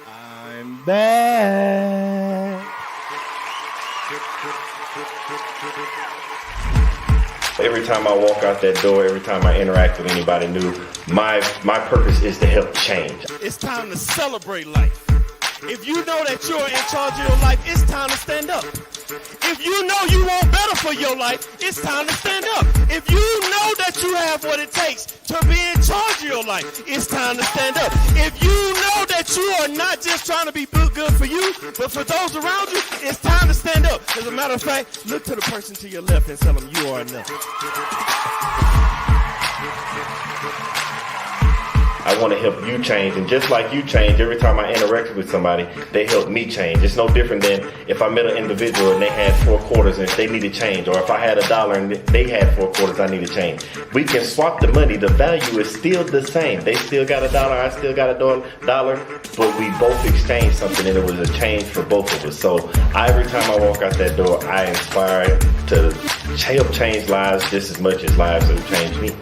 I'm back. Every time I walk out that door, every time I interact with anybody new, my purpose is to help change. It's time to celebrate life. If you know that you're in charge of your life, it's time to stand up. If you know you want better for your life, it's time to stand up. If you know that you have what it takes to be in charge of your life, it's time to stand up. If you know that you are not just trying to be good for you, but for those around you, it's time to stand up. As a matter of fact, look to the person to your left and tell them you are enough. I want to help you change, and just like you change, every time I interact with somebody, they help me change. It's no different than if I met an individual and they had 4 quarters and they needed change, or if I had $1 and they had 4 quarters, I need to change. We can swap the money. The value is still the same. They still got $1, I still got $1, but we both exchanged something, and it was a change for both of us. So every time I walk out that door, I inspire to help change lives just as much as lives have changed me.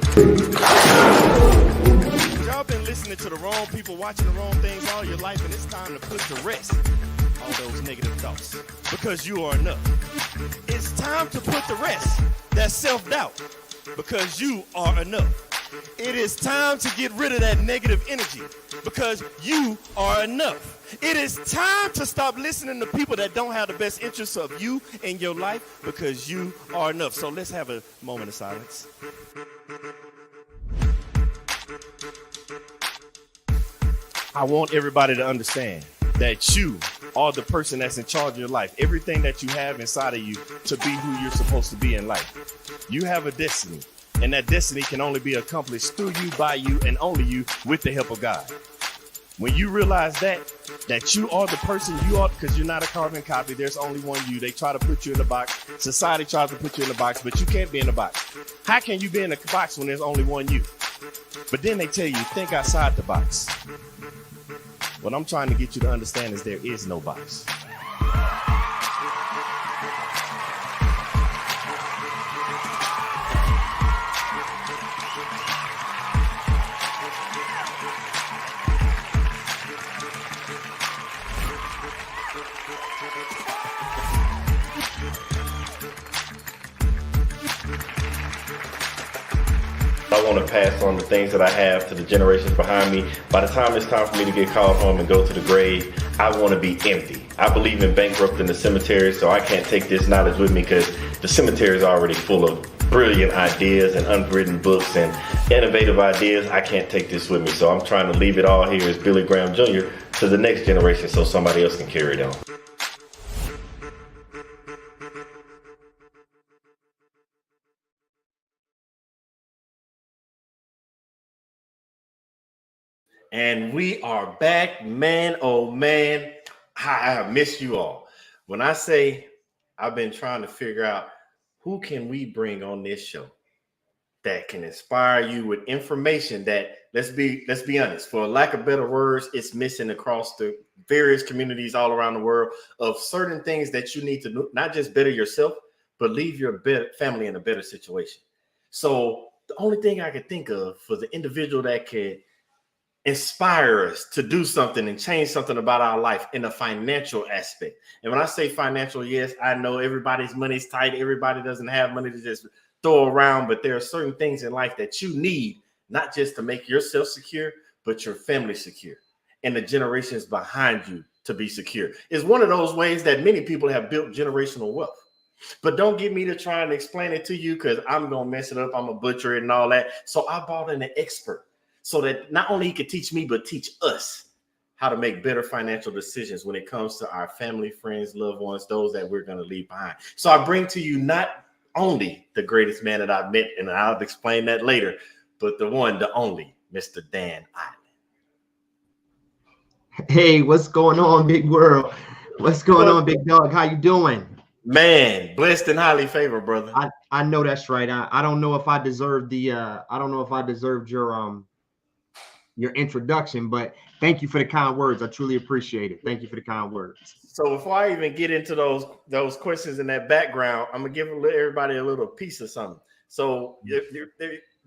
Y'all been listening to the wrong people, watching the wrong things all your life, and it's time to put to rest all those negative thoughts, because you are enough. It's time to put to rest that self-doubt, because you are enough. It is time to get rid of that negative energy, because you are enough. It is time to stop listening to people that don't have the best interests of you in your life, because you are enough. So let's have a moment of silence. I want everybody to understand that you are the person that's in charge of your life. Everything that you have inside of you to be who you're supposed to be in life. You have a destiny, and that destiny can only be accomplished through you, by you, and only you, with the help of God. When you realize that you are the person you are, because you're not a carbon copy, there's only one you. They try to put you in a box. Society tries to put you in a box, but you can't be in a box. How can you be in a box when there's only one you? But then they tell you, think outside the box. What I'm trying to get you to understand is there is no box. I want to pass on the things that I have to the generations behind me. By the time it's time for me to get called home and go to the grave, I want to be empty. I believe in bankrupting the cemetery, so I can't take this knowledge with me, because the cemetery is already full of brilliant ideas and unwritten books and innovative ideas. I can't take this with me, so I'm trying to leave it all here as Billy Graham Jr. to the next generation so somebody else can carry it on. And we are back, man. Oh man, I miss you all. When I say I've been trying to figure out who can we bring on this show that can inspire you with information that, let's be honest, for lack of better words, it's missing across the various communities all around the world, of certain things that you need to not just better yourself, but leave your family in a better situation. So the only thing I could think of for the individual that could inspire us to do something and change something about our life in a financial aspect. And when I say financial, yes, I know everybody's money's tight. Everybody doesn't have money to just throw around, but there are certain things in life that you need, not just to make yourself secure, but your family secure and the generations behind you to be secure. It's one of those ways that many people have built generational wealth. But don't get me to try and explain it to you, because I'm going to mess it up. I'm a butcher and all that. So I brought in an expert, so that not only he could teach me, but teach us how to make better financial decisions when it comes to our family, friends, loved ones, those that we're going to leave behind. So I bring to you not only the greatest man that I've met, and I'll explain that later, but the one, the only, Mr. Dan Island. Hey, what's going on, big world? What's going on, big dog? How you doing? Man, blessed and highly favored, brother. I know that's right. I don't know if I deserve your introduction, but thank you for the kind words. I truly appreciate it. Thank you for the kind words. So before I even get into those questions in that background, I'm gonna give everybody a little piece of something. So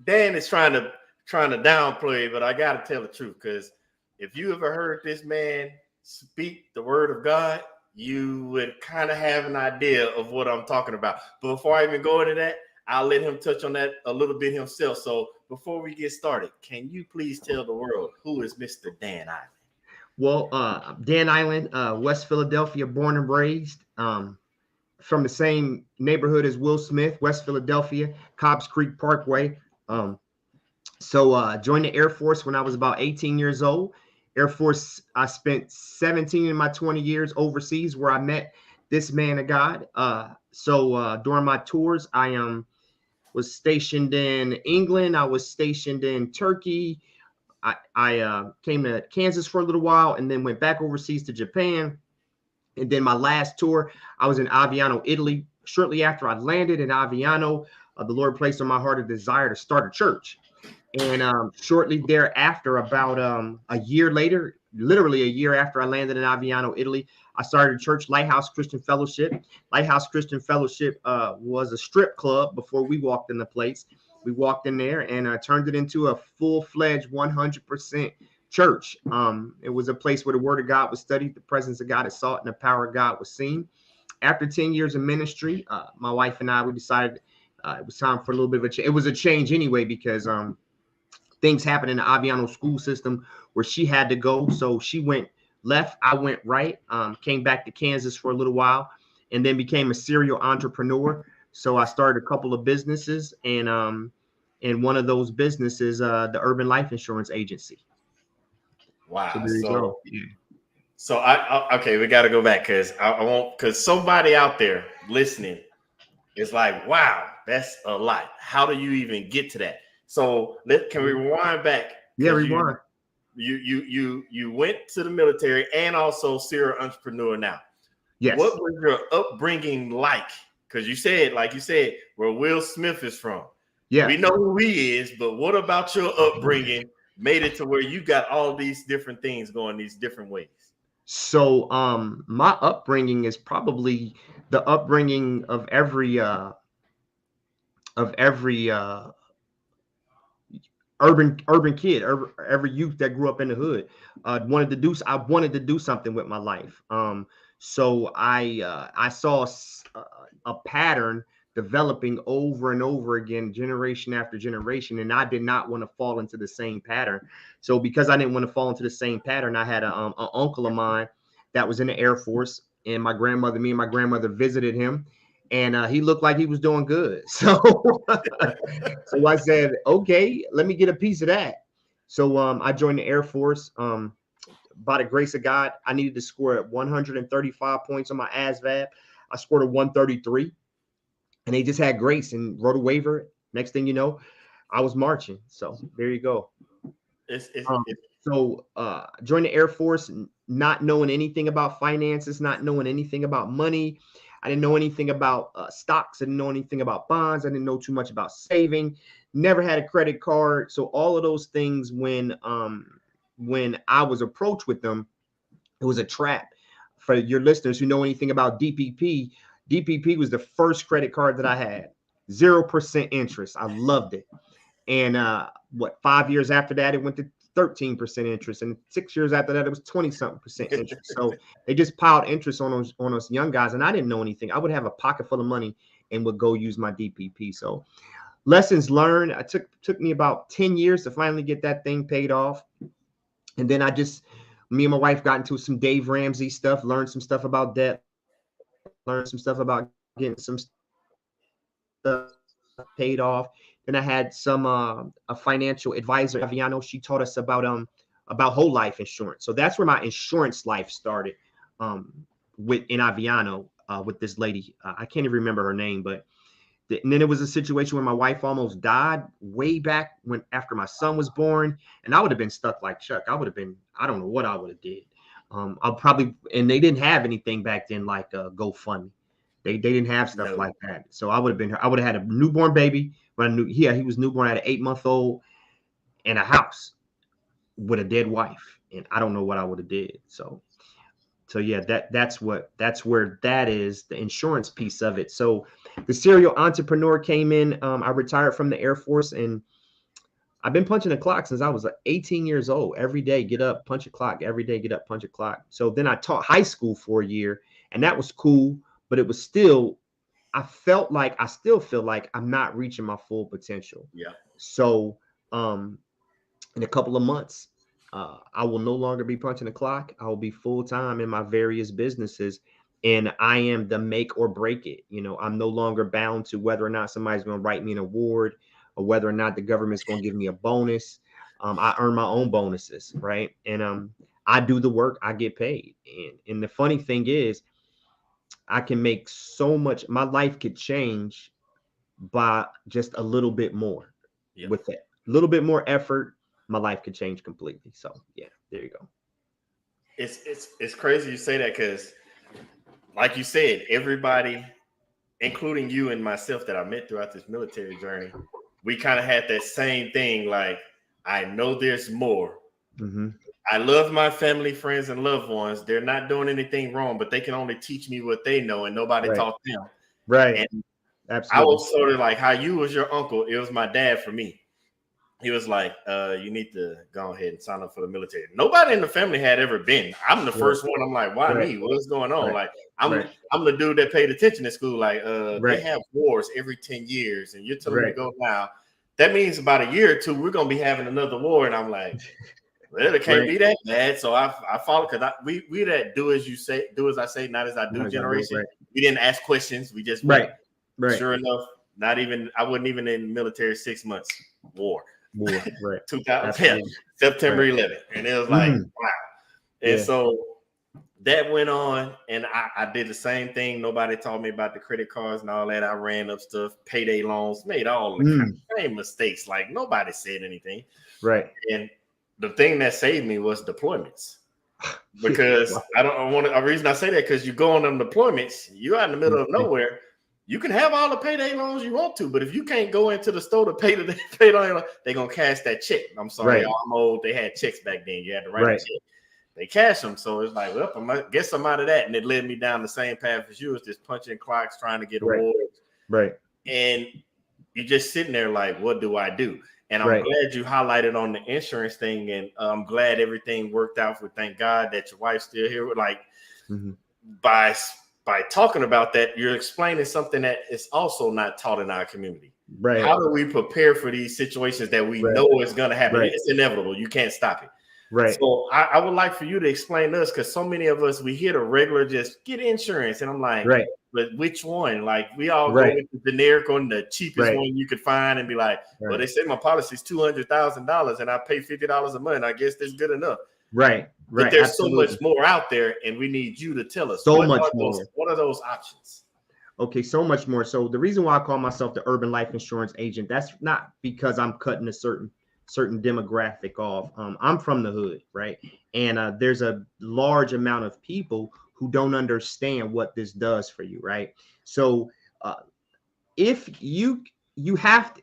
Dan is trying to trying to downplay it, but I got to tell the truth, because if you ever heard this man speak the word of God, you would kind of have an idea of what I'm talking about. But before I even go into that, I'll let him touch on that a little bit himself. So before we get started, can you please tell the world who is Mr. Dan Island? Well, Dan Island, West Philadelphia, born and raised, from the same neighborhood as Will Smith, West Philadelphia, Cobbs Creek Parkway. Joined the Air Force when I was about 18 years old. Air Force, I spent 17 of my 20 years overseas, where I met this man of God. During my tours, I was stationed in England. I was stationed in Turkey. I came to Kansas for a little while, and then went back overseas to Japan. And then my last tour, I was in Aviano, Italy. Shortly after I landed in Aviano, the Lord placed on my heart a desire to start a church. And shortly thereafter, about a year later, literally a year after I landed in Aviano, Italy, I started a church, Lighthouse Christian Fellowship. Lighthouse Christian Fellowship was a strip club before we walked in the place. We walked in there and turned it into a full-fledged 100% church. It was a place where the word of God was studied, the presence of God is sought, and the power of God was seen. After 10 years of ministry, my wife and I, we decided it was time for a little bit of a change. It was a change anyway, because things happened in the Aviano school system where she had to go. So she went left, I went right, came back to Kansas for a little while, and then became a serial entrepreneur. So I started a couple of businesses, and one of those businesses, the Urban Life Insurance Agency. Wow. So there you go. Yeah. So okay, we got to go back, because I want, because somebody out there listening is like, wow, that's a lot. How do you even get to that? So can we rewind back? Yeah, rewind. You went to the military and also serial entrepreneur now. Yes. What was your upbringing like? Because you said, like you said, where Will Smith is from. Yeah. We know who he is, but what about your upbringing made it to where you got all these different things going these different ways? So my upbringing is probably the upbringing of every urban kid, every youth that grew up in the hood. I wanted to do something with my life. So I saw a pattern developing over and over again, generation after generation, and I did not want to fall into the same pattern. So because I didn't want to fall into the same pattern, I had an uncle of mine that was in the Air Force, and me and my grandmother visited him, and he looked like he was doing good. So so I said, okay, let me get a piece of that. So I joined the Air Force. By the grace of God, I needed to score at 135 points on my ASVAB. I scored a 133, and they just had grace and wrote a waiver. Next thing you know, I was marching. So there you go. Joined the Air Force, not knowing anything about finances, not knowing anything about money. I didn't know anything about stocks. I didn't know anything about bonds. I didn't know too much about saving. Never had a credit card. So all of those things, when I was approached with them, it was a trap. For your listeners who know anything about DPP, DPP was the first credit card that I had. 0% interest. I loved it. And 5 years after that, it went to 13% interest, and 6 years after that, it was 20-something% interest. So they just piled interest on us young guys, and I didn't know anything. I would have a pocket full of money and would go use my DPP. So lessons learned. It took me about 10 years to finally get that thing paid off, and then me and my wife got into some Dave Ramsey stuff, learned some stuff about debt, learned some stuff about getting some stuff paid off. Then I had a financial advisor, Aviano. She taught us about whole life insurance. So that's where my insurance life started, in Aviano, with this lady. I can't even remember her name, but and then it was a situation where my wife almost died way back after my son was born, and I would have been stuck like Chuck. I don't know what I would have did. And they didn't have anything back then like GoFundMe. They didn't have stuff like that. So I would have had a newborn baby. He was newborn at an 8-month-old in a house with a dead wife. And I don't know what I would have did. So yeah, that's where that is, the insurance piece of it. So the serial entrepreneur came in. I retired from the Air Force, and I've been punching the clock since I was 18 years old. Every day, get up, punch a clock. Every day, get up, punch a clock. So then I taught high school for a year, and that was cool, but it was still, I still feel like I'm not reaching my full potential. Yeah. So in a couple of months, I will no longer be punching the clock. I will be full time in my various businesses, and I am the make or break it. You know, I'm no longer bound to whether or not somebody's going to write me an award or whether or not the government's going to give me a bonus. I earn my own bonuses, right? And I do the work, I get paid. And the funny thing is, I can make so much. My life could change by just a little bit more. Yeah. With that a little bit more effort, my life could change completely. So yeah, there you go. It's crazy you say that because, like you said, everybody, including you and myself that I met throughout this military journey, we kind of had that same thing. Like, I know there's more. Mm-hmm. I love my family, friends, and loved ones. They're not doing anything wrong, but they can only teach me what they know, and nobody Right. taught them. Right. And I Absolutely. was sort of like how you was your uncle. It was my dad for me. He was like, you need to go ahead and sign up for the military. Nobody in the family had ever been. I'm the first one. I'm like, why Right. me? What's going on? Right. Like, I'm Right. I'm the dude that paid attention in school. Like, they Right. have wars every 10 years, and you're telling me Right. to go now. That means about a year or two, we're gonna be having another war. And I'm like, well, it can't Right. be that bad. So I follow because we that do as you say, do as I say, not as I do Not as I do, generation. right. We didn't ask questions. We just went. Right. Right. Sure enough, I wasn't even in the military 6 months. War. War. Right. 2010, September Right. 11th. And it was like, Mhm. wow. And Yeah. so that went on, and I did the same thing. Nobody taught me about the credit cards and all that. I ran up stuff, payday loans, made all the same mistakes. Like, nobody said anything. Right. And the thing that saved me was deployments. Because I don't want to. The reason I say that, because you go on them deployments, you're out in the middle of nowhere. You can have all the payday loans you want to, but if you can't go into the store to pay the payday, they're gonna cash that check. I'm sorry, Right. I'm old. They had checks back then. You had to write Right. a check. They cash them, so it's like, well, I guess I'm out of that, and it led me down the same path as you, was just punching clocks, trying to get Right. awards, Right. and you're just sitting there like, what do I do? And I'm Right. glad you highlighted on the insurance thing, and I'm glad everything worked out for. Thank God that your wife's still here. Like, Mhm. by talking about that, you're explaining something that is also not taught in our community. Right. How do we prepare for these situations that we Right. know is going to happen? Right. It's inevitable. You can't stop it. Right. So I would like for you to explain to us, because so many of us, we hear the regular just get insurance, and I'm like, Right. but which one? Like, we all Right. go with the generic one, the cheapest Right. one you could find, and be like, well, Right. they say my policy is $200,000 and I pay $50 a month. I guess that's good enough. Right. But Right. there's Absolutely. so much more out there, and we need you to tell us So what much are more. what are those options? Okay, so much more. So the reason why I call myself the urban life insurance agent, that's not because I'm cutting a certain demographic off. I'm from the hood, right? And there's a large amount of people who don't understand what this does for you, right? So if you have to,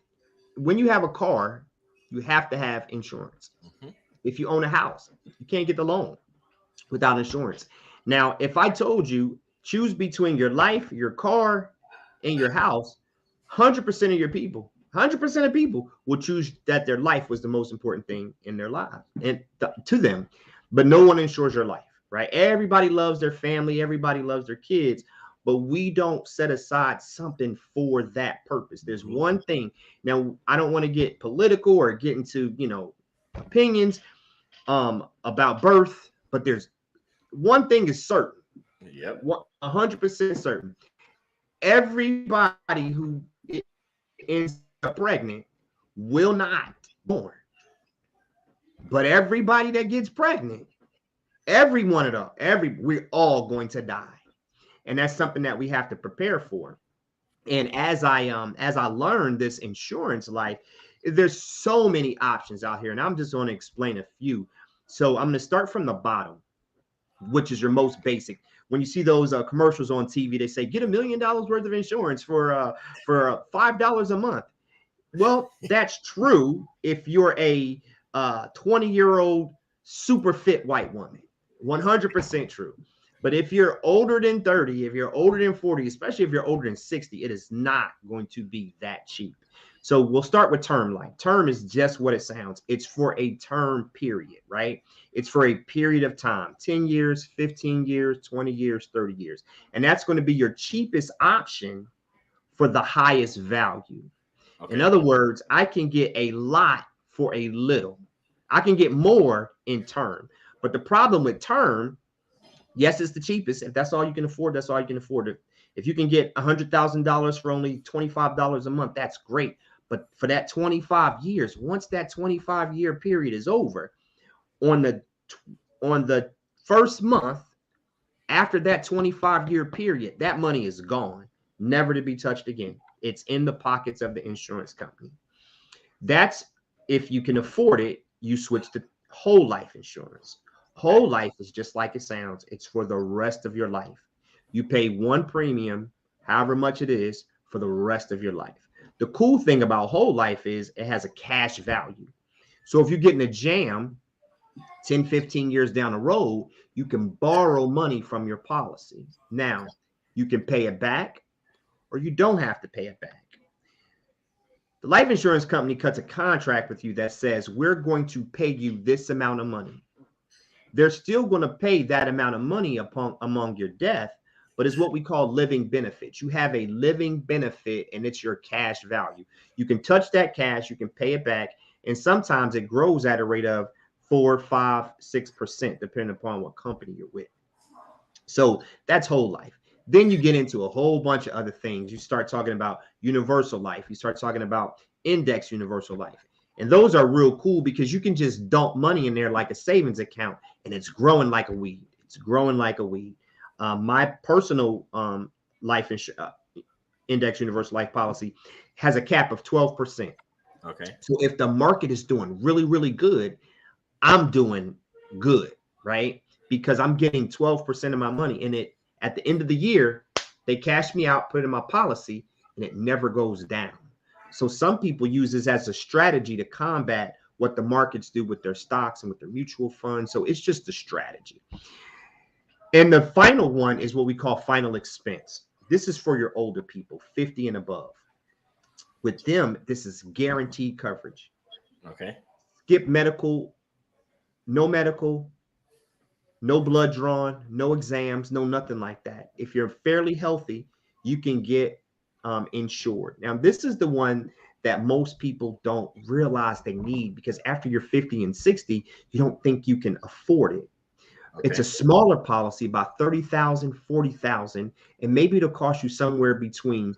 when you have a car, you have to have insurance. Mhm. If you own a house, you can't get the loan without insurance. Now, if I told you choose between your life, your car, and your house, 100% of your people, 100% of people will choose that their life was the most important thing in their lives and to them. But no one insures your life, right? Everybody loves their family, everybody loves their kids, but we don't set aside something for that purpose. There's one thing. Now, I don't want to get political or get into, opinions about birth, but there's one thing is certain. Yep. 100% certain. Everybody who is pregnant will not born. But everybody that gets pregnant, every one of them, we're all going to die. And that's something that we have to prepare for. And as I learned this insurance life, there's so many options out here, and I'm just going to explain a few. So I'm going to start from the bottom, which is your most basic. When you see those commercials on TV, they say get $1 million worth of insurance for $5 a month. Well, that's true if you're a 20-year-old super fit white woman. 100% true. But if you're older than 30, if you're older than 40, especially if you're older than 60, it is not going to be that cheap. So we'll start with term life. Term is just what it sounds. It's for a term period, right? It's for a period of time, 10 years, 15 years, 20 years, 30 years. And that's going to be your cheapest option for the highest value. In Okay. other words, I can get a lot for a little. I can get more in term. But the problem with term, yes, it's the cheapest. If that's all you can afford, that's all you can afford. If you can get $100,000 for only $25 a month, that's great. But for that 25 years, once that 25-year period is over, on the first month after that 25-year period, that money is gone, never to be touched again. It's in the pockets of the insurance company. That's if you can afford it, you switch to whole life insurance. Whole life is just like it sounds. It's for the rest of your life. You pay one premium, however much it is, for the rest of your life. The cool thing about whole life is it has a cash value. So if you get in a jam 10, 15 years down the road, you can borrow money from your policy. Now, you can pay it back or you don't have to pay it back. The life insurance company cuts a contract with you that says we're going to pay you this amount of money. They're still going to pay that amount of money among your death, but it's what we call living benefits. You have a living benefit and it's your cash value. You can touch that cash, you can pay it back, and sometimes it grows at a rate of 4, 5, 6%, depending upon what company you're with. So that's whole life. Then you get into a whole bunch of other things. You start talking about universal life. You start talking about index universal life. And those are real cool because you can just dump money in there like a savings account and it's growing like a weed. It's growing like a weed. My personal life index universal life policy has a cap of 12%. Okay. So if the market is doing really, really good, I'm doing good, right? Because I'm getting 12% of my money in it. At the end of the year, they cash me out, put it in my policy, and it never goes down. So some people use this as a strategy to combat what the markets do with their stocks and with their mutual funds. So it's just a strategy. And the final one is what we call final expense. This is for your older people, 50 and above. With them, this is guaranteed coverage. Okay. Skip medical, no blood drawn, no exams, no nothing like that. If you're fairly healthy, you can get insured. Now, this is the one that most people don't realize they need because after you're 50 and 60, you don't think you can afford it. Okay. It's a smaller policy, about 30,000, 40,000, and maybe it'll cost you somewhere between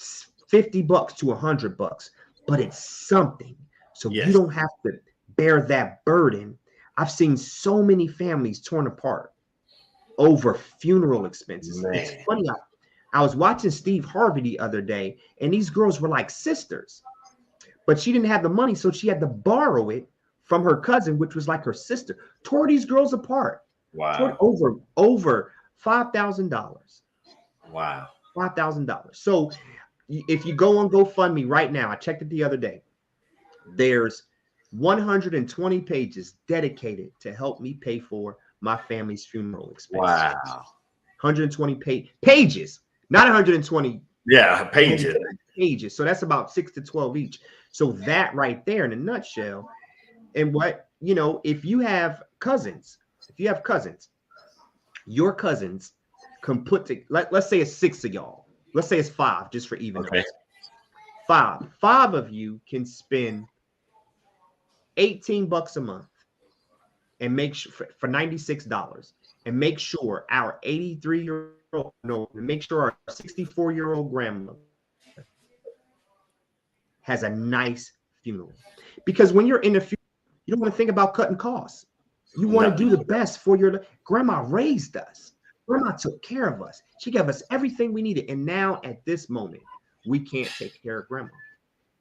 $50 to $100, but it's something. So you Yes. don't have to bear that burden. I've seen so many families torn apart over funeral expenses. Man. It's funny. I was watching Steve Harvey the other day, and these girls were like sisters, but she didn't have the money, so she had to borrow it from her cousin, which was like her sister. Tore these girls apart. Wow. Over $5,000. Wow. $5,000. So if you go on GoFundMe right now, I checked it the other day. There's 120 pages dedicated to help me pay for my family's funeral expenses. Wow. 120 pages, not 120 Yeah, pages. pages. So that's about 6 to 12 each. So that right there in a nutshell. And what, if you have cousins, your cousins can let's say it's 6 of y'all. Let's say it's 5, just for even. Okay. Five of you can spend $18 a month and make sure for $96 and make sure our 64-year-old grandmother has a nice funeral. Because when you're in the funeral, you don't want to think about cutting costs. You want to do the best for your grandma. Raised us. Grandma took care of us. She gave us everything we needed. And now at this moment, we can't take care of grandma.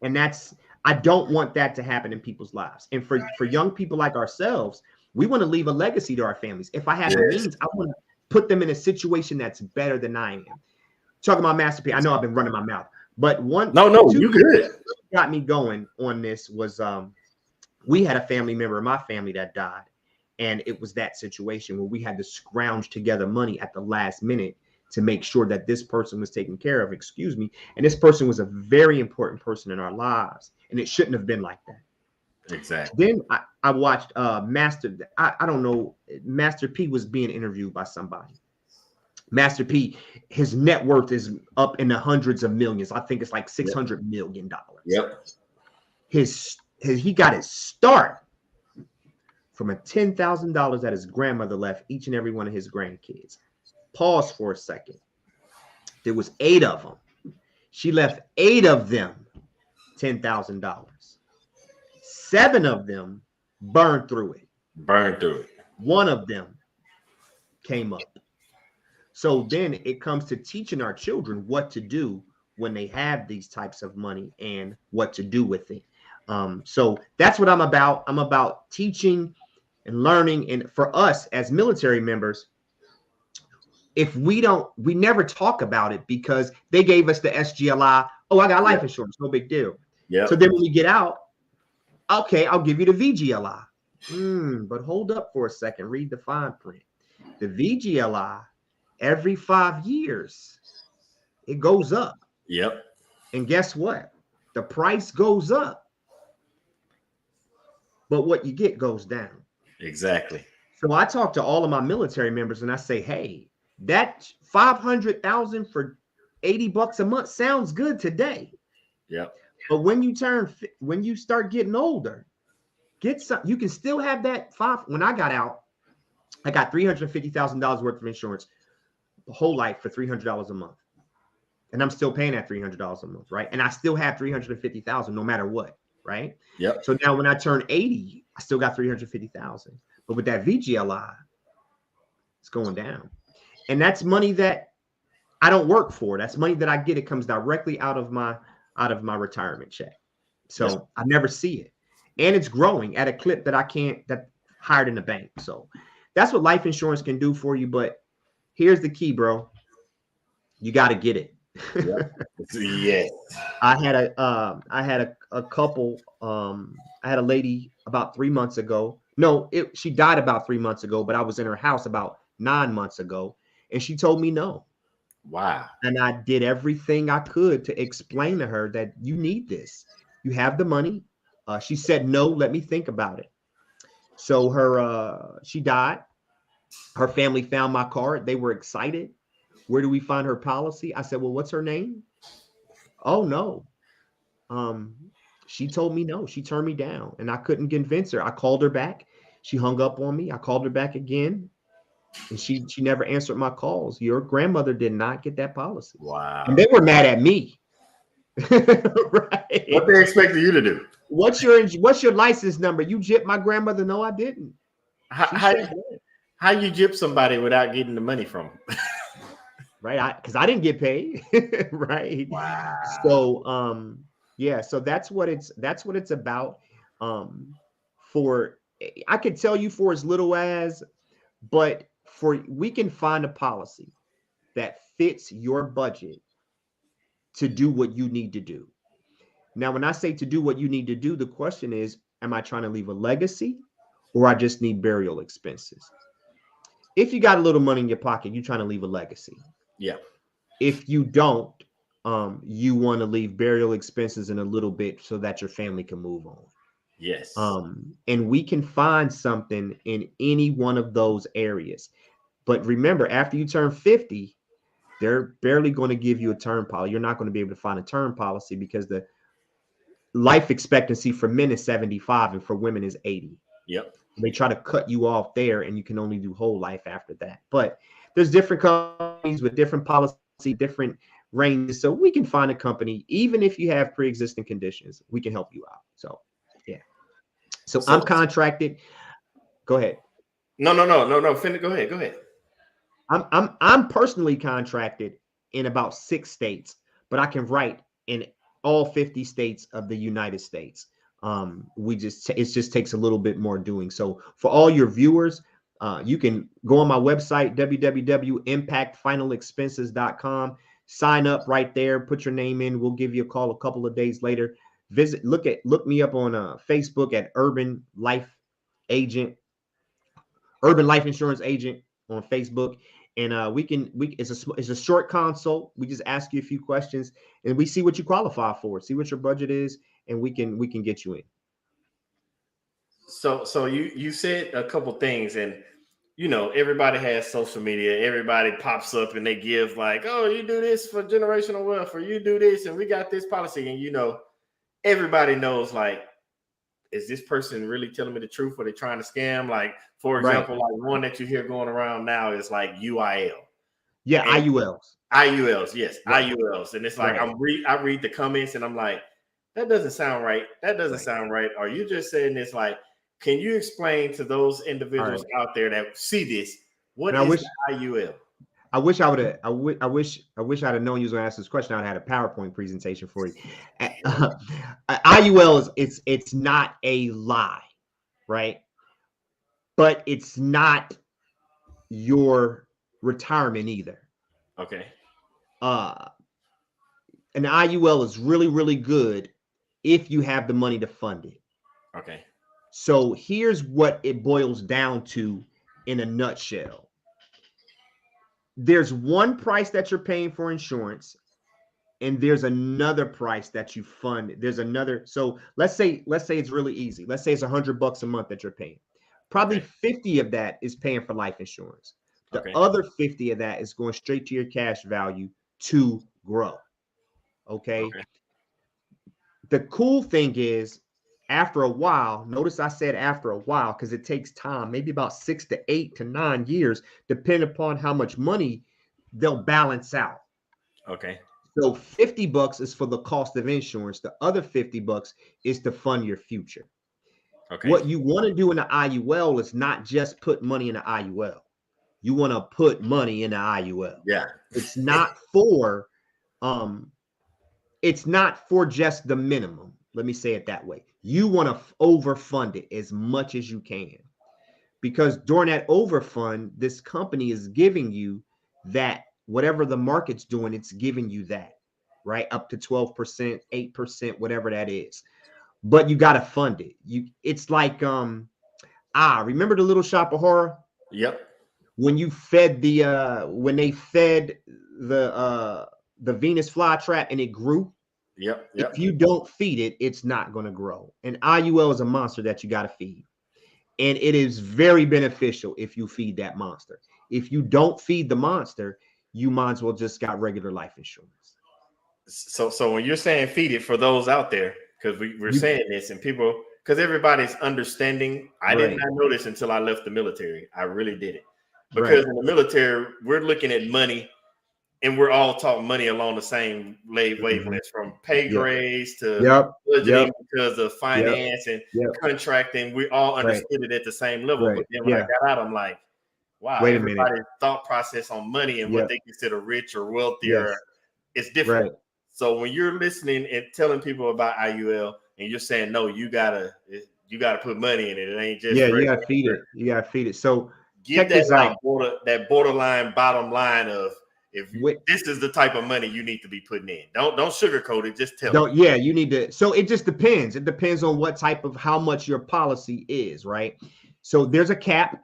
And I don't want that to happen in people's lives. And for young people like ourselves, we want to leave a legacy to our families. If I have the means, I want to put them in a situation that's better than I am. Talking about masterpiece, I know I've been running my mouth, but you good. Got me going on this was we had a family member of my family that died, and it was that situation where we had to scrounge together money at the last minute to make sure that this person was taken care of, excuse me. And this person was a very important person in our lives. And it shouldn't have been like that. Exactly. Then I watched I don't know, Master P was being interviewed by somebody. Master P, his net worth is up in the hundreds of millions. I think it's like $600 million. Yep. He got his start from a $10,000 that his grandmother left each and every one of his grandkids. Pause for a second. There was 8 of them. She left 8 of them $10,000. 7 of them burned through it. Burned through it. 1 of them came up. So then it comes to teaching our children what to do when they have these types of money and what to do with it. So that's what I'm about. I'm about teaching and learning. And for us as military members, if we never talk about it because they gave us the SGLI. Oh, I got life insurance. No big deal. Yeah. So then when we get out, okay, I'll give you the VGLI. But hold up for a second. Read the fine print. The VGLI, every 5 years, it goes up. Yep. And guess what? The price goes up. But what you get goes down. Exactly. So I talk to all of my military members and I say, hey, that 500,000 for $80 a month sounds good today. Yep. But when you start getting older, get some. You can still have that When I got out, I got $350,000 worth of insurance, the whole life for $300 a month, and I'm still paying that $300 a month, right? And I still have $350,000 no matter what, right? Yep. So now when I turn 80, I still got $350,000, but with that VGLI, it's going down, and that's money that I don't work for. That's money that I get. It comes directly out of my retirement check. So I never see it. And it's growing at a clip that that's higher than the bank. So that's what life insurance can do for you. But here's the key, bro. You got to get it. Yes. I had a couple. I had a lady about 3 months ago. No, she died about 3 months ago, but I was in her house about 9 months ago. And she told me no. Wow. And I did everything I could to explain to her that you need this. You have the money. She said, no, let me think about it. So she died. Her family found my card. They were excited. Where do we find her policy? I said, well, what's her name? Oh, no. She told me no. She turned me down and I couldn't convince her. I called her back. She hung up on me. I called her back again. And she never answered my calls. Your grandmother did not get that policy. Wow. And they were mad at me. Right. What they expected you to do? What's your license number? You gypped my grandmother? No, I didn't. How you gyp somebody without getting the money from them? Right. Because I didn't get paid. Right. Wow. So so that's what it's about. I could tell you for as little as, but we can find a policy that fits your budget to do what you need to do. Now, when I say to do what you need to do, the question is, am I trying to leave a legacy or I just need burial expenses? If you got a little money in your pocket, you're trying to leave a legacy. Yeah. If you don't, you want to leave burial expenses in a little bit so that your family can move on. Yes. And we can find something in any one of those areas. But remember, after you turn 50, they're barely going to give you a term policy. You're not going to be able to find a term policy because the life expectancy for men is 75 and for women is 80. Yep. They try to cut you off there and you can only do whole life after that. But there's different companies with different policy, different ranges. So we can find a company, even if you have pre-existing conditions, we can help you out. So, yeah. So I'm contracted. Go ahead. No. Go ahead. I'm personally contracted in about 6 states, but I can write in all 50 states of the United States. It just takes a little bit more doing. So for all your viewers, you can go on my website, www.impactfinalexpenses.com, sign up right there, put your name in. We'll give you a call a couple of days later. Look me up on Facebook at Urban Life Insurance Agent on Facebook. and it's a short consult. We just ask you a few questions, and we see what you qualify for, see what your budget is, and we can get you in. So you said a couple things, and everybody has social media. Everybody pops up and they give like, oh, you do this for generational wealth, or you do this, and we got this policy, and everybody knows like, is this person really telling me the truth, or they trying to scam? Like, for example, like one that you hear going around now is like UIL. Yeah, and IULs. IULs, yes, Right. IULs. And it's like Right. I read the comments and I'm like, that doesn't sound right. That doesn't sound right. Are you just saying this? Like, can you explain to those individuals out there that see this, what is the IUL? I wish I would have. I wish I'd have known you was going to ask this question. I'd had a PowerPoint presentation for you. IUL is it's not a lie, right? But it's not your retirement either. Okay. An IUL is really, really good if you have the money to fund it. Okay. So here's what it boils down to in a nutshell. There's one price that you're paying for insurance, and there's another price that you fund. There's another. So let's say it's really easy. Let's say it's $100 a month that you're paying. Probably 50 of that is paying for life insurance. The other 50 of that is going straight to your cash value to grow. Okay. The cool thing is, after a while, notice I said after a while, because it takes time, maybe about 6 to 8 to 9 years, depending upon how much money they'll balance out. Okay. So $50 is for the cost of insurance. The other $50 is to fund your future. Okay. What you want to do in the IUL is not just put money in the IUL. You want to put money in the IUL. Yeah. It's not for just the minimum. Let me say it that way. You want to overfund it as much as you can, because during that overfund, this company is giving you that whatever the market's doing, it's giving you that, right? Up to 12%, 8%, whatever that is. But you got to fund it. It's like, remember the Little Shop of Horror? Yep. When you fed when they fed the Venus flytrap and it grew. Yep. If you don't feed it, it's not going to grow. And IUL is a monster that you got to feed. And it is very beneficial if you feed that monster. If you don't feed the monster, you might as well just got regular life insurance. So when you're saying feed it, for those out there, because we're saying this and people, because everybody's understanding. I did not know this until I left the military. I really didn't. Because in the military, we're looking at money, and we're all talking money along the same wavelengths, from pay grades to budgeting because of finance and contracting. We all understood it at the same level. But then when I got out, I'm like, wow, everybody's thought process on money and what they consider rich or wealthy it's different. So when you're listening and telling people about IUL and you're saying, no, you gotta put money in it. It ain't just you gotta feed it. You gotta feed it. So give that that borderline bottom line of, this is the type of money you need to be putting in. Don't sugarcoat it. Just tell them. Yeah, you need to. So it just depends. It depends on what type of, how much your policy is, right? So there's a cap.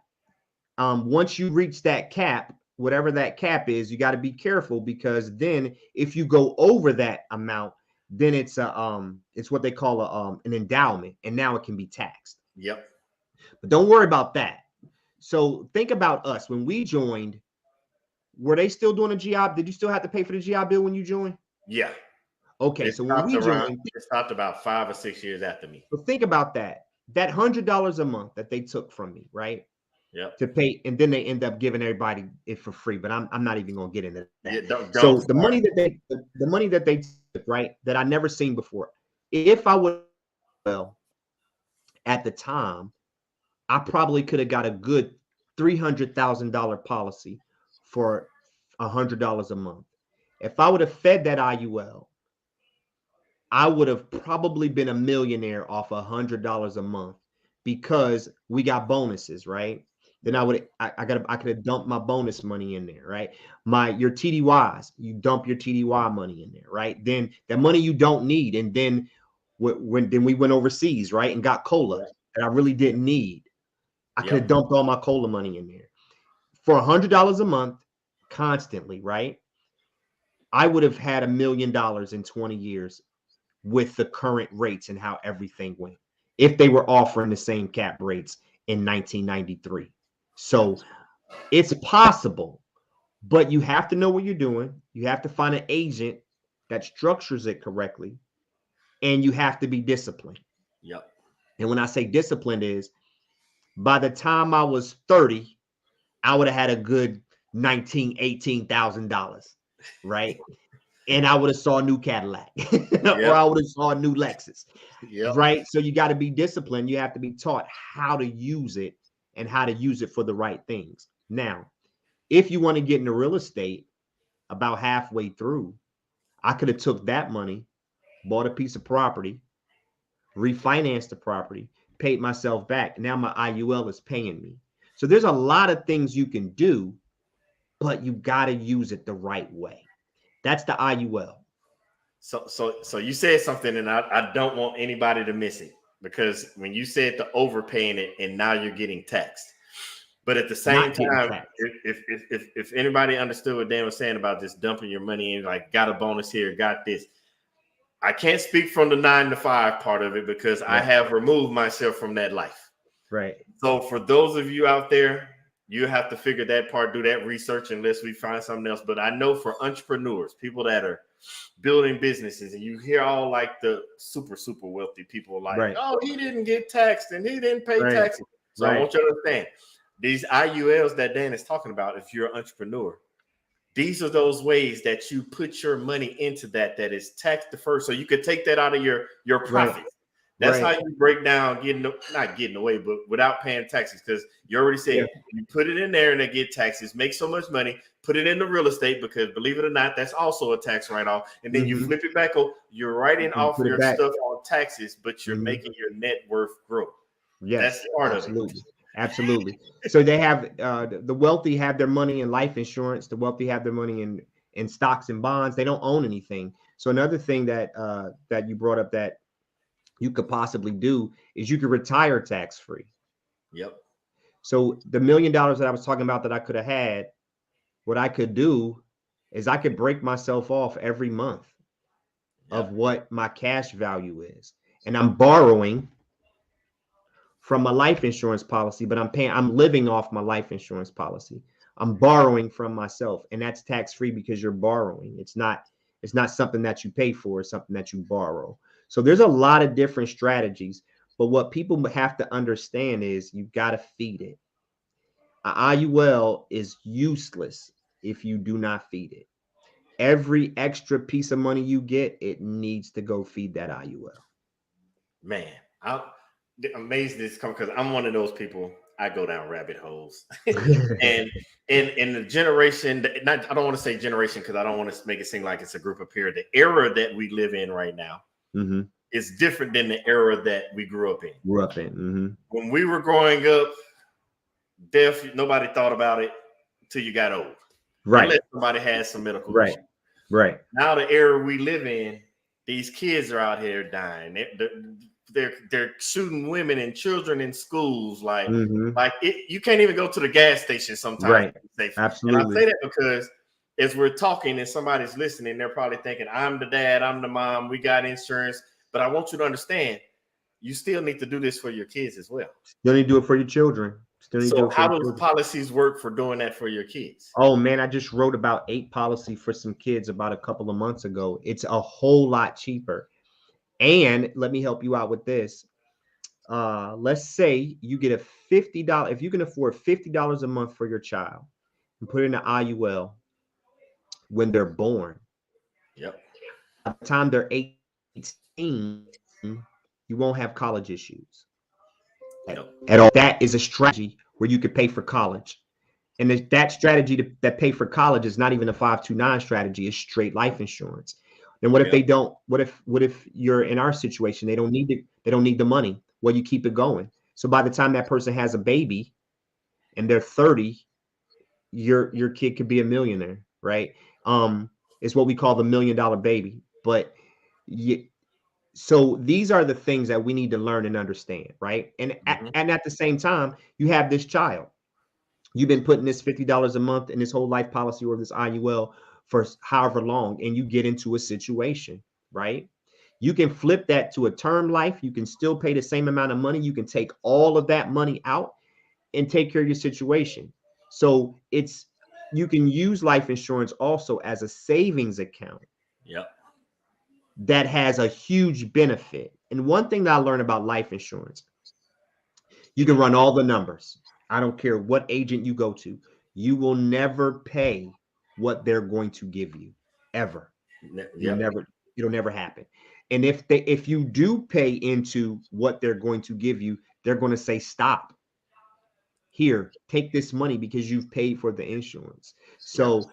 Once you reach that cap, whatever that cap is, you got to be careful, because then if you go over that amount, then it's what they call an endowment, and now it can be taxed. Yep. But don't worry about that. So think about us when we joined. Were they still doing a GI? Did you still have to pay for the GI Bill when you joined? Yeah. Okay. So when we joined, it stopped about 5 or 6 years after me. So think about that. That $100 a month that they took from me, right? Yeah. To pay, and then they end up giving everybody it for free. But I'm not even gonna get into that. Yeah, don't so the money that they took, right, that I never seen before. If I would, at the time, I probably could have got a good $300,000 policy for $100 a month. If I would have fed that IUL, I would have probably been a millionaire off $100 a month, because we got bonuses, right? Then I could have dumped my bonus money in there, right? Your TDYs, you dump your TDY money in there, right? Then the money you don't need, and then then we went overseas, right, and got cola that I really didn't need. I could have dumped all my cola money in there. For $100 a month, constantly, right? I would have had $1 million in 20 years with the current rates and how everything went if they were offering the same cap rates in 1993. Yep. So it's possible, but you have to know what you're doing. You have to find an agent that structures it correctly, and you have to be disciplined. Yep. And when I say disciplined is by the time I was 30, I would have had a good $18,000, right? And I would have saw a new Cadillac or Yep. I would have saw a new Lexus, Yep. right? So you got to be disciplined. You have to be taught how to use it and how to use it for the right things. Now, if you want to get into real estate about halfway through, I could have took that money, bought a piece of property, refinanced the property, paid myself back. Now my IUL is paying me. So there's a lot of things you can do, but you got to use it the right way. That's the IUL. So you said something, and I don't want anybody to miss it, because when you said the overpaying it, and now you're getting taxed. But at the same Not getting time, taxed. if anybody understood what Dan was saying about just dumping your money in, like got a bonus here, got this, I can't speak from the 9 to 5 part of it because I have removed myself from that life. Right. So for those of you out there, you have to figure that part, do that research unless we find something else. But I know for entrepreneurs, people that are building businesses, and you hear all like the super wealthy people like, Right. oh, he didn't get taxed and he didn't pay Right. taxes. So I Right. want you to understand these IULs that Dan is talking about. If you're an entrepreneur, these are those ways that you put your money into that is tax deferred, so you could take that out of your profits. Right. That's Right. how you break down not getting away, but without paying taxes. Because you already said you put it in there and they get taxes, make so much money, put it into real estate, because believe it or not, that's also a tax write-off. And then you flip it back over, you're writing off Put it your back. stuff on taxes, but you're making your net worth grow. Yes, That's part absolutely. of it. Absolutely. So they have the wealthy have their money in life insurance. The wealthy have their money in stocks and bonds. They don't own anything. So another thing that that you brought up that you could possibly do is you could retire tax free. Yep. So the $1 million that I was talking about that I could have had, what I could do is I could break myself off every month of what my cash value is, and I'm borrowing from my life insurance policy, but I'm living off my life insurance policy. I'm borrowing from myself, and that's tax free because you're borrowing. It's not something that you pay for, it's something that you borrow. So there's a lot of different strategies, but what people have to understand is you got to feed it. An IUL is useless if you do not feed it. Every extra piece of money you get, it needs to go feed that IUL. Man, I'm amazed this comes because I'm one of those people. I go down rabbit holes, and in the generation, I don't want to say generation because I don't want to make it seem like it's a group of peers. The era that we live in right now is different than the era that we grew up in. When we were growing up, death, nobody thought about it till you got old, right? Unless somebody had some medical right, issue. Right. Now the era we live in, these kids are out here dying. They're shooting women and children in schools. You can't even go to the gas station sometimes. Right. Absolutely. And I say that because as we're talking and somebody's listening, they're probably thinking, I'm the dad, I'm the mom, we got insurance. But I want you to understand, you still need to do this for your kids as well. You need to do it for your children. So how do policies work for doing that for your kids? Oh man, I just wrote about 8 policy for some kids about a couple of months ago. It's a whole lot cheaper. And let me help you out with this. Let's say you get a $50, if you can afford $50 a month for your child and put it in an IUL when they're born. Yep. By the time they're 18, you won't have college issues. At all. That is a strategy where you could pay for college. And that strategy that pay for college is not even a 529 strategy, it's straight life insurance. And what if they don't? What if you're in our situation? They don't need the money. Well, you keep it going. So by the time that person has a baby and they're 30, your kid could be a millionaire, right? It's what we call the $1 million baby. But so these are the things that we need to learn and understand, right? And at the same time, you have this child. You've been putting this $50 a month in this whole life policy or this IUL for however long, and you get into a situation, right? You can flip that to a term life. You can still pay the same amount of money. You can take all of that money out and take care of your situation. So you can use life insurance also as a savings account Yep. that has a huge benefit. And one thing that I learned about life insurance, you can run all the numbers. I don't care what agent you go to. You will never pay what they're going to give you ever. You'll Yep. never, it'll never happen. And if you do pay into what they're going to give you, they're going to say, stop. Here, take this money because you've paid for the insurance. Yep. So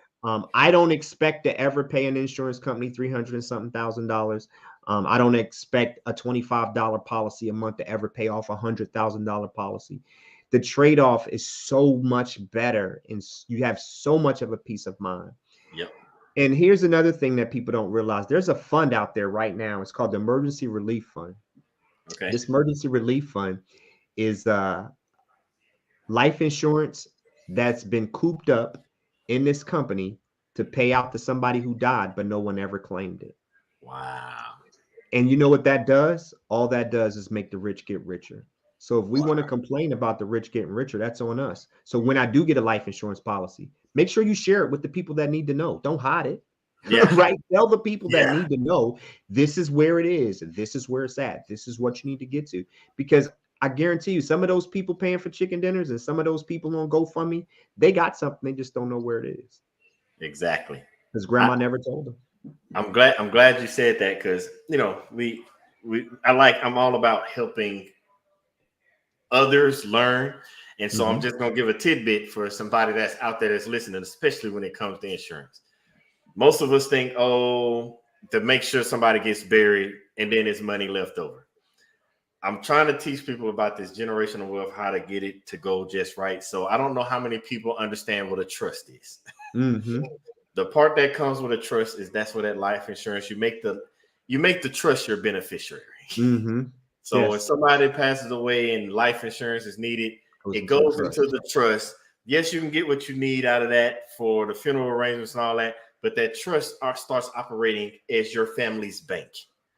I don't expect to ever pay an insurance company 300 and something $1,000. I don't expect a $25 policy a month to ever pay off $100,000 policy. The trade-off is so much better, and you have so much of a peace of mind. Yep. And here's another thing that people don't realize. There's a fund out there right now. It's called the Emergency Relief Fund. Okay. This Emergency Relief Fund is life insurance that's been cooped up in this company to pay out to somebody who died, but no one ever claimed it. Wow. And you know what that does? All that does is make the rich get richer. So if we Wow. want to complain about the rich getting richer, that's on us. So when I do get a life insurance policy, make sure you share it with the people that need to know. Don't hide it. Yeah. Right? Tell the people that Yeah. need to know this is where it is. This is where it's at. This is what you need to get to. Because I guarantee you, some of those people paying for chicken dinners and some of those people on GoFundMe, they got something. They just don't know where it is. Exactly. Because grandma never told them. I'm glad you said that, because I'm all about helping others learn. And so I'm just gonna give a tidbit for somebody that's out there that's listening, especially when it comes to insurance. Most of us think, oh, to make sure somebody gets buried and then there's money left over. I'm trying to teach people about this generational wealth, how to get it to go just right. So I don't know how many people understand what a trust is. The part that comes with a trust is that's where that life insurance, you make the trust your beneficiary. So when somebody passes away and life insurance is needed, it goes into the trust. Yes, you can get what you need out of that for the funeral arrangements and all that, but that trust starts operating as your family's bank.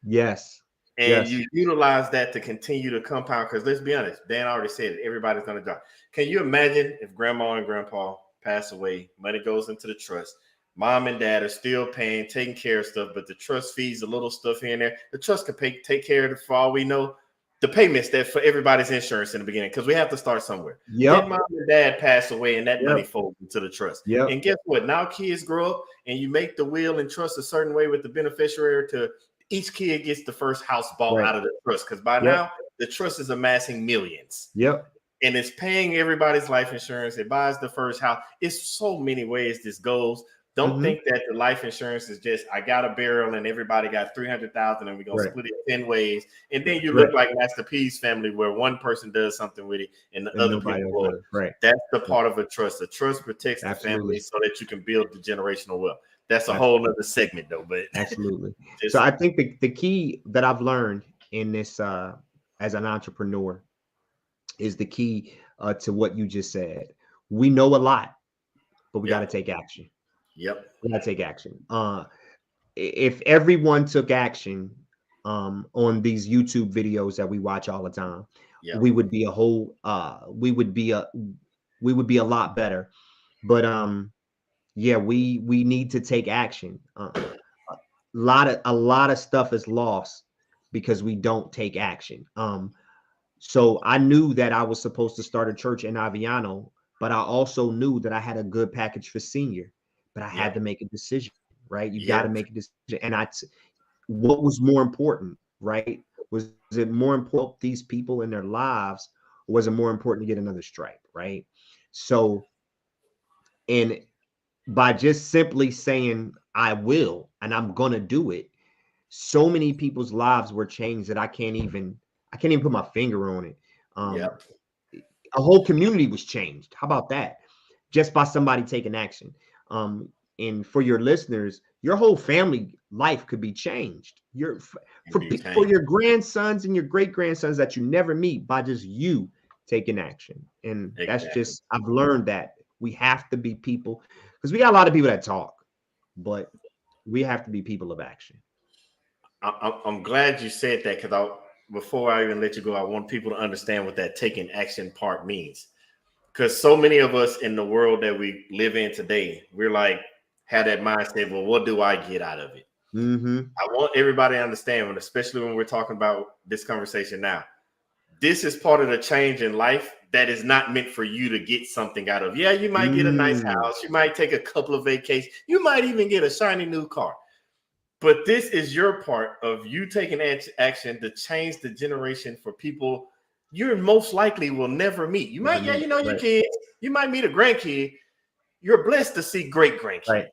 Yes. And you utilize that to continue to compound. Because let's be honest, Dan already said it. Everybody's going to die. Can you imagine if grandma and grandpa pass away, money goes into the trust, mom and dad are still paying, taking care of stuff, but the trust feeds a little stuff in there. The trust can take care of it for all we know. The payments that for everybody's insurance in the beginning, because we have to start somewhere. Then mom and dad pass away and that money folds into the trust. And guess what? Now kids grow up and you make the will and trust a certain way with the beneficiary to each kid gets the first house bought out of the trust. Because by now the trust is amassing millions. And it's paying everybody's life insurance. It buys the first house. It's so many ways this goes. Don't think that the life insurance is just, I got a barrel and everybody got 300,000 and we're going to split it 10 ways. And then you look like Master P's family where one person does something with it and the other people will. That's the part of a trust. A trust protects the family so that you can build the generational wealth. That's a whole other segment though, but absolutely. So I think the key that I've learned in this as an entrepreneur is the key to what you just said. We know a lot, but we got to take action. We got to take action. If everyone took action on these YouTube videos that we watch all the time, we would be we would be a lot better. But we need to take action. A lot of stuff is lost because we don't take action. So I knew that I was supposed to start a church in Aviano, but I also knew that I had a good package for senior, but I had to make a decision, right? You got to make a decision. And what was more important, right? Was it more important these people in their lives, or was it more important to get another stripe, right? So, and by just simply saying I will and I'm gonna do it, so many people's lives were changed that I can't even put my finger on it. A whole community was changed. How about that? Just by somebody taking action. And for your listeners, your whole family life could be changed. For your grandsons and your great grandsons that you never meet by just you taking action. And that's just, I've learned that We have to be people, because we got a lot of people that talk, but we have to be people of action. I'm glad you said that, because before I even let you go, I want people to understand what that taking action part means. Because so many of us in the world that we live in today, we're like, have that mindset, well, what do I get out of it? Mm-hmm. I want everybody to understand, especially when we're talking about this conversation now, this is part of the change in life that is not meant for you to get something out of. Yeah, you might get a nice house. You might take a couple of vacations. You might even get a shiny new car. But this is your part of you taking action to change the generation for people you most likely will never meet. You might, Right. your kids. You might meet a grandkid. You're blessed to see great grandkids. Right.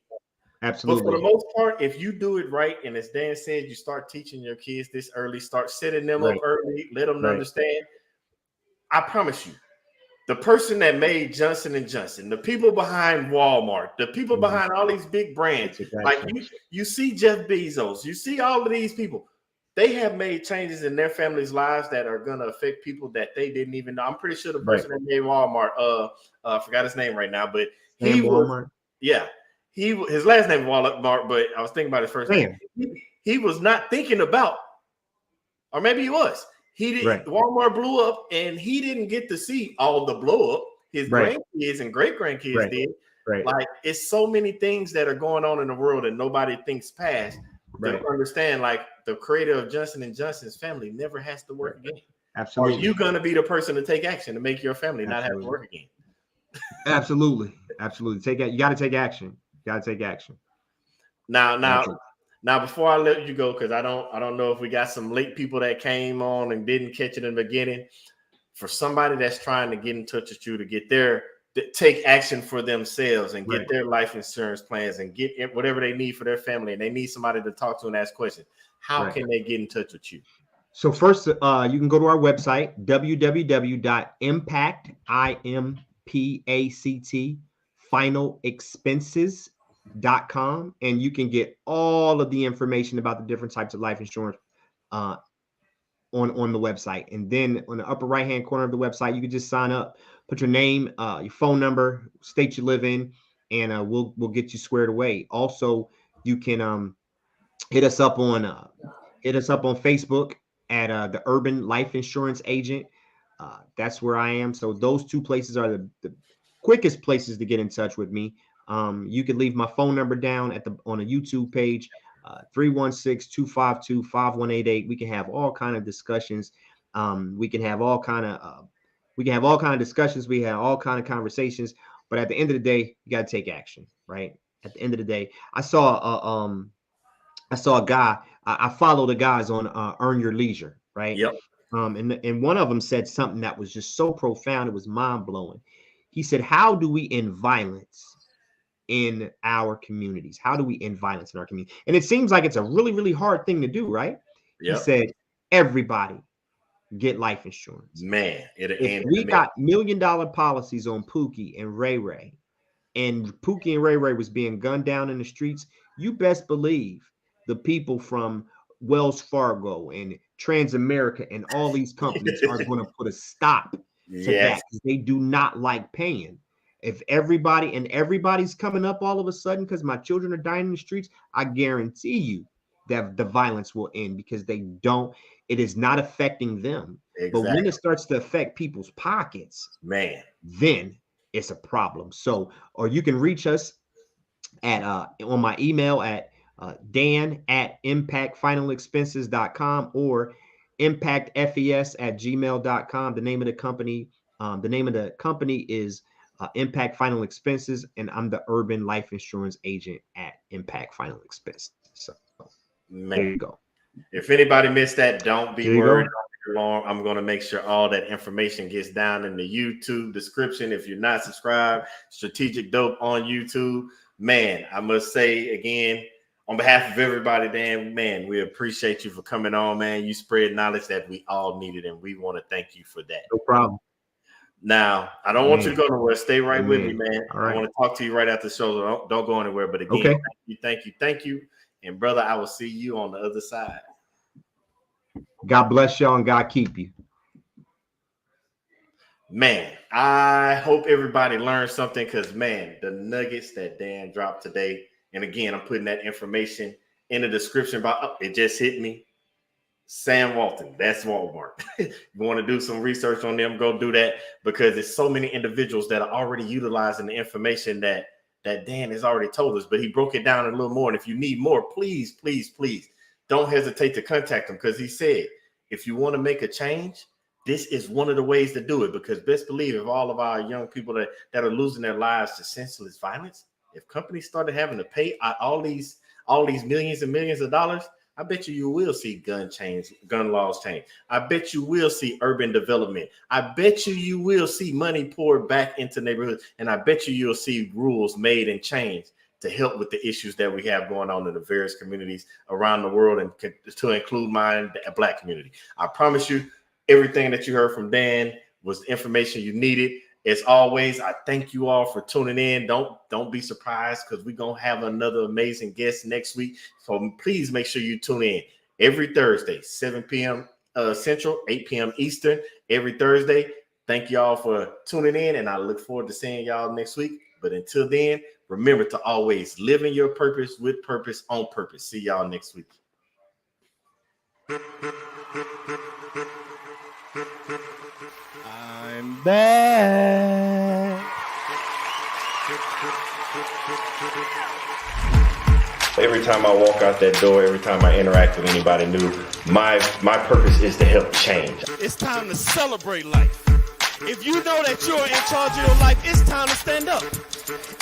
But for Absolutely. the most part, if you do it right, and as Dan said, you start teaching your kids this early, start setting them up early, let them understand. I promise you, the person that made Johnson and Johnson, the people behind Walmart, the people behind all these big brands, like you see Jeff Bezos, you see all of these people, they have made changes in their families' lives that are going to affect people that they didn't even know. I'm pretty sure the person that made Walmart, I forgot his name right now, but he was, Walmart. yeah, his last name was Walmart, but I was thinking about his first name. He was not thinking about, or maybe he was. He did. Walmart blew up, and he didn't get to see all the blow up. His grandkids and great grandkids did. Like, it's so many things that are going on in the world that nobody thinks past. To understand, like, the creator of Johnson and Johnson's family never has to work again. Absolutely. Are you going to be the person to take action to make your family not have to work again? Absolutely. You got to take action. Now, before I let you go, because I don't know if we got some late people that came on and didn't catch it in the beginning. For somebody that's trying to get in touch with you to take action for themselves and get their life insurance plans and get whatever they need for their family, and they need somebody to talk to and ask questions, how can they get in touch with you? So first, you can go to our website, finalexpenses.com, and you can get all of the information about the different types of life insurance on the website. And then on the upper right hand corner of the website, you can just sign up, put your name, your phone number, state you live in, and we'll get you squared away. Also, you can hit us up on Facebook at the Urban Life Insurance Agent. That's where I am. So those two places are the quickest places to get in touch with me. You can leave my phone number down on a YouTube page, 316-252-5188. We can have all kind of discussions. We can have all kind of discussions. We have all kind of conversations. But at the end of the day, you got to take action, right? At the end of the day, I saw a guy. I follow the guys on Earn Your Leisure, right? Yep. And one of them said something that was just so profound. It was mind blowing. He said, "How do we end violence in our communities? How do we end violence in our community?" And it seems like it's a really, really hard thing to do, right? Yep. He said, "Everybody get life insurance." Man, if we got $1 million policies on Pookie and Ray Ray, and Pookie and Ray Ray was being gunned down in the streets, you best believe the people from Wells Fargo and Transamerica and all these companies are going to put a stop to that, because they do not like paying. If everybody's coming up all of a sudden because my children are dying in the streets, I guarantee you that the violence will end, because it is not affecting them. But when it starts to affect people's pockets, man, then it's a problem. So, or you can reach us at on my email at dan@impactfinalexpenses.com or impactfes@gmail.com. The name of the company is Impact Final Expenses, and I'm the Urban Life Insurance Agent at Impact Final Expenses. So there you go. If anybody missed that, don't be worried. I'm going to make sure all that information gets down in the YouTube description. If you're not subscribed, Strategic Dope on YouTube. Man, I must say again, on behalf of everybody, Dan, man, we appreciate you for coming on, man. You spread knowledge that we all needed, and we want to thank you for that. No problem. Now, I don't want you to go nowhere. Stay right with me, man. I want to talk to you right after the show. So don't go anywhere. But again, thank you. And brother, I will see you on the other side. God bless y'all and God keep you. Man, I hope everybody learned something because, man, the nuggets that Dan dropped today, and again, I'm putting that information in the description box. Oh, it just hit me. Sam Walton, that's Walmart. You want to do some research on them, go do that, because there's so many individuals that are already utilizing the information that Dan has already told us, but he broke it down a little more. And if you need more, please, please, please don't hesitate to contact him, because he said, if you want to make a change, this is one of the ways to do it, because best believe if all of our young people that are losing their lives to senseless violence, if companies started having to pay all these millions and millions of dollars, I bet you will see gun laws change. I bet you will see urban development. I bet you will see money poured back into neighborhoods. And I bet you'll see rules made and changed to help with the issues that we have going on in the various communities around the world, and to include mine, the Black community. I promise you, everything that you heard from Dan was the information you needed. As always, I thank you all for tuning in. Don't be surprised, because we're going to have another amazing guest next week. So please make sure you tune in every Thursday, 7 p.m. Central, 8 p.m. Eastern, every Thursday. Thank y'all for tuning in, and I look forward to seeing y'all next week. But until then, remember to always live in your purpose, with purpose, on purpose. See y'all next week. I'm back. Every time I walk out that door, every time I interact with anybody new, my purpose is to help change. It's time to celebrate life. If you know that you're in charge of your life, it's time to stand up.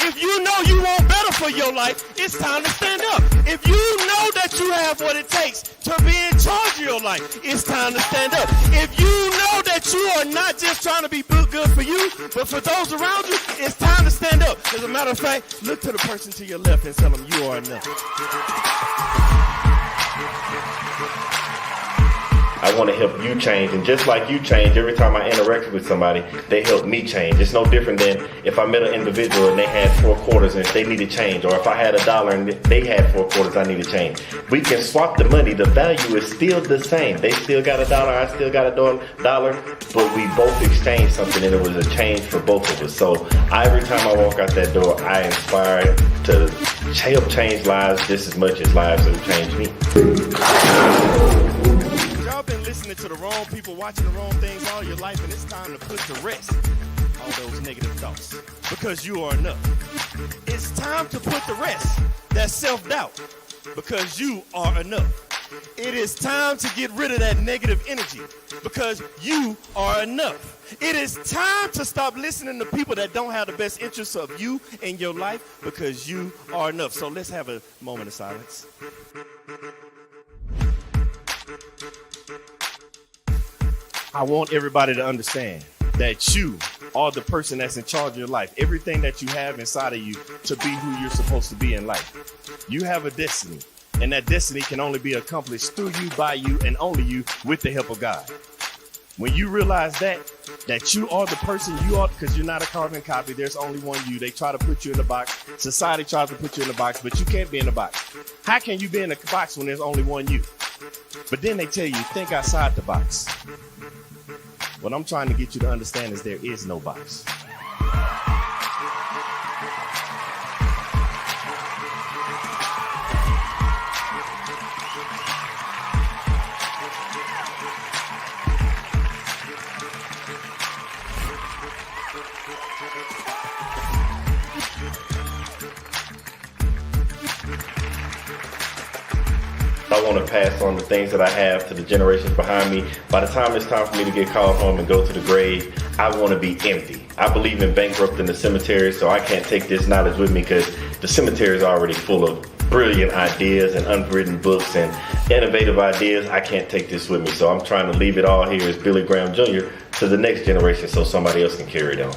If you know you want better for your life, it's time to stand up. If you know that you have what it takes to be in charge of your life, it's time to stand up. If you know that you are not just trying to be good for you, but for those around you, it's time to stand up. As a matter of fact, look to the person to your left and tell them you are enough. I want to help you change, and just like you change, every time I interact with somebody, they help me change. It's no different than if I met an individual and they had 4 quarters and they needed change, or if I had $1 and they had 4 quarters, I need to change. We can swap the money. The value is still the same. They still got $1, I still got $1, but we both exchanged something, and it was a change for both of us. So every time I walk out that door, I inspire to help change lives just as much as lives have changed me. Y'all been listening to the wrong people, watching the wrong things all your life, and it's time to put to rest all those negative thoughts, because you are enough. It's time to put to rest that self-doubt, because you are enough. It is time to get rid of that negative energy, because you are enough. It is time to stop listening to people that don't have the best interests of you in your life, because you are enough. So let's have a moment of silence. I want everybody to understand that you are the person that's in charge of your life. Everything that you have inside of you to be who you're supposed to be in life. You have a destiny, and that destiny can only be accomplished through you, by you, and only you, with the help of God. When you realize that you are the person you are, because you're not a carbon copy, there's only one you. They try to put you in a box. Society tries to put you in a box, but you can't be in a box. How can you be in a box when there's only one you? But then they tell you, think outside the box. What I'm trying to get you to understand is there is no box. I want to pass on the things that I have to the generations behind me. By the time it's time for me to get called home and go to the grave, I want to be empty. I believe in bankrupting the cemetery, so I can't take this knowledge with me, because the cemetery is already full of brilliant ideas and unwritten books and innovative ideas. I can't take this with me, so I'm trying to leave it all here as Billy Graham Jr. to the next generation so somebody else can carry it on.